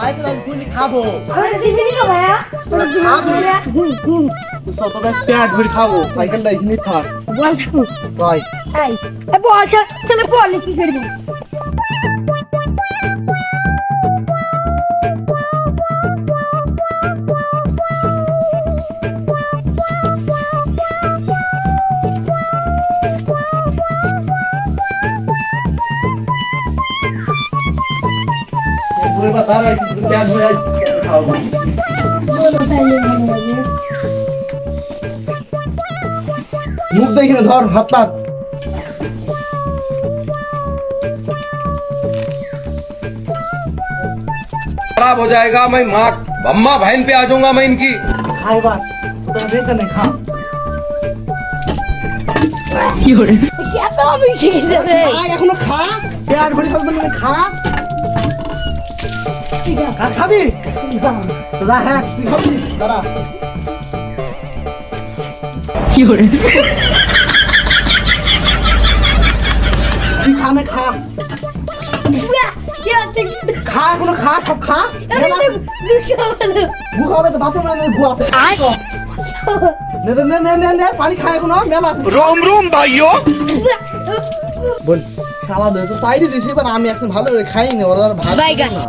Cycle গুলি খাবো আমরা টিফিনই খাবো ভাইয়া খাবো শত বেশ পেট ভরে খাবো সাইকেলটা এখানে থাক বল থাকো ভাই এই বল চলে বল কি করবি পুরো বাতা রাই পেট ভরে খাবো মুখ দেখি না ধর হাত পাত खराब हो जाएगा मैं माँ अम्मा बहन पे आ जाऊंगा मैं इनकी খাই বা তোর বেঁচে নে খা এত আমি খেয়ে যাবে আয় এখনো খা পেট ভরে খাবি মানে খা আর খাবি দাদা হ্যাঁ তুই খাবি দাদা তুই খা না খা খা এখনো খা সব খা গু খাবে তো ভাতে মানে গু আছে নে নে নে নে নে পানি খা এখনো মেলা আছে रोम रोम भाइयों বল শালা দে তো তাই দিছি এবার আমি এখন ভালো করে খাই না ওরা আর ভাত বাইগান। না